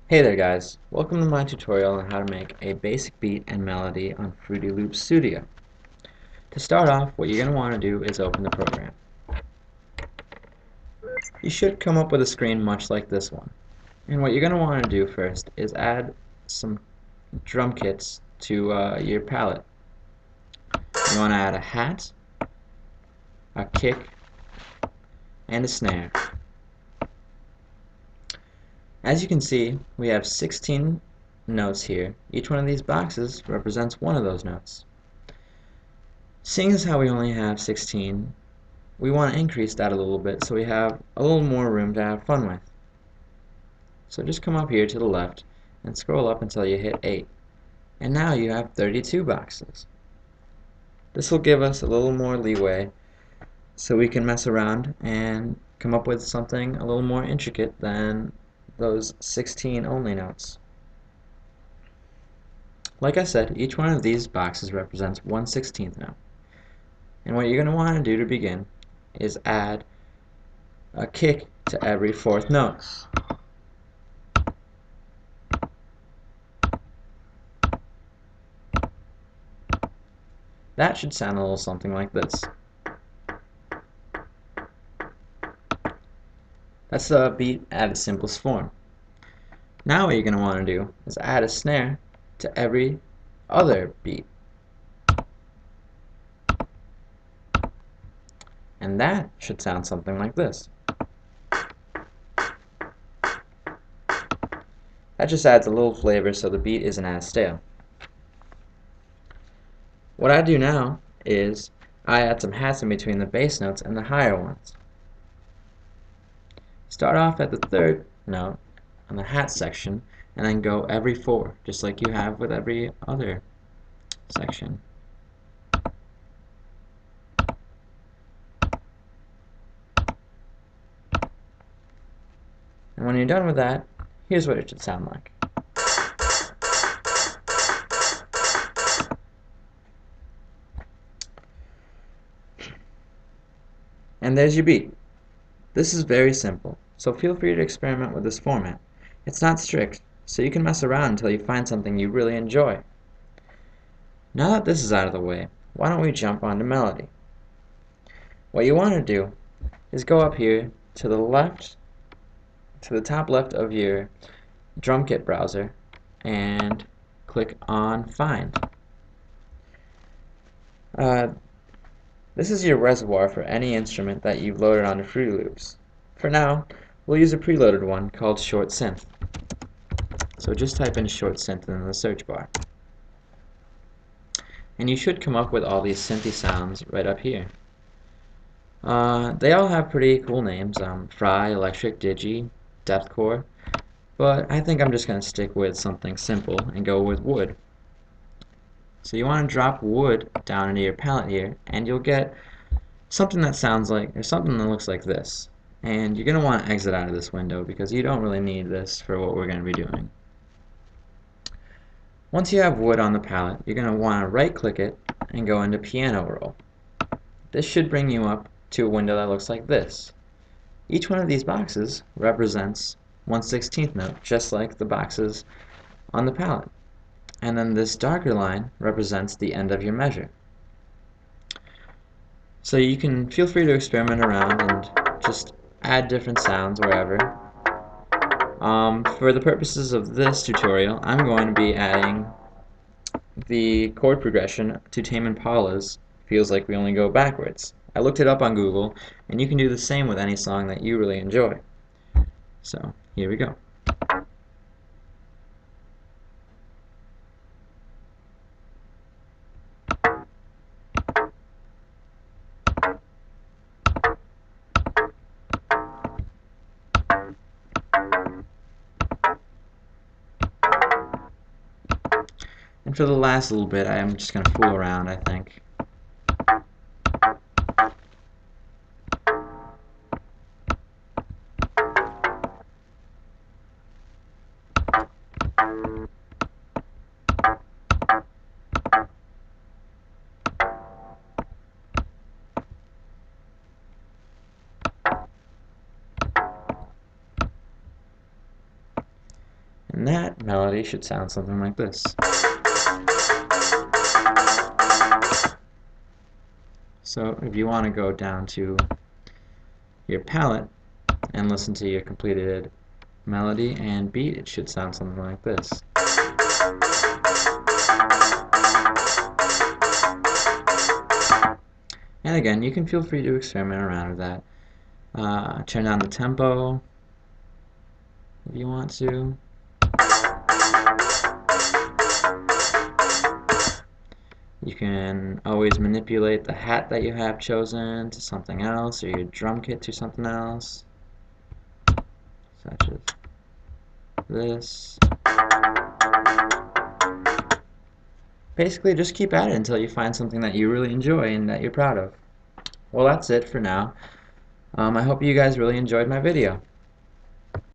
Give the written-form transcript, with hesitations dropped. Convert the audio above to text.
Hey there guys, welcome to my tutorial on how to make a basic beat and melody on FruityLoops Studio. To start off, what you're going to want to do is open the program. You should come up with a screen much like this one. And what you're going to want to do first is add some drum kits to your palette. You want to add a hat, a kick, and a snare. As you can see, we have 16 notes here. Each one of these boxes represents one of those notes. Seeing as how we only have 16, we want to increase that a little bit so we have a little more room to have fun with. So just come up here to the left and scroll up until you hit 8. And now you have 32 boxes. This will give us a little more leeway so we can mess around and come up with something a little more intricate than those 16 only notes. Like I said, each one of these boxes represents 1/16th note. And what you're going to want to do to begin is add a kick to every fourth note. That should sound a little something like this. That's the beat at its simplest form. Now what you're going to want to do is add a snare to every other beat. And that should sound something like this. That just adds a little flavor so the beat isn't as stale. What I do now is I add some hats in between the bass notes and the higher ones. Start off at the third note on the hat section and then go every 4, just like you have with every other section. And when you're done with that, here's what it should sound like. And there's your beat. This is very simple, so feel free to experiment with this format. It's not strict, so you can mess around until you find something you really enjoy. Now that this is out of the way, why don't we jump onto melody? What you want to do is go up here to the left, to the top left of your drum kit browser, and click on Find. This is your reservoir for any instrument that you've loaded onto FruityLoops. For now, we'll use a preloaded one called Short Synth. So just type in Short Synth in the search bar. And you should come up with all these synthy sounds right up here. They all have pretty cool names, Fry, Electric, Digi, Deathcore, but I think I'm just going to stick with something simple and go with Wood. So you want to drop Wood down into your palette here, and you'll get something that sounds like, or something that looks like this. And you're going to want to exit out of this window because you don't really need this for what we're going to be doing. Once you have Wood on the palette, you're going to want to right click it and go into Piano Roll. This should bring you up to a window that looks like this. Each one of these boxes represents 1/16th note, just like the boxes on the palette. And then this darker line represents the end of your measure. So you can feel free to experiment around and just add different sounds wherever. For the purposes of this tutorial, I'm going to be adding the chord progression to Tame Impala's Feels Like We Only Go Backwards. I looked it up on Google, and you can do the same with any song that you really enjoy. So, here we go. And for the last little bit, I am just going to fool around, I think. And that melody should sound something like this. So if you want to go down to your palette and listen to your completed melody and beat, it should sound something like this. And again, you can feel free to experiment around with that. Turn down the tempo if you want to. You can always manipulate the hat that you have chosen to something else, or your drum kit to something else, such as this. Basically, just keep at it until you find something that you really enjoy and that you're proud of. Well, that's it for now. I hope you guys really enjoyed my video.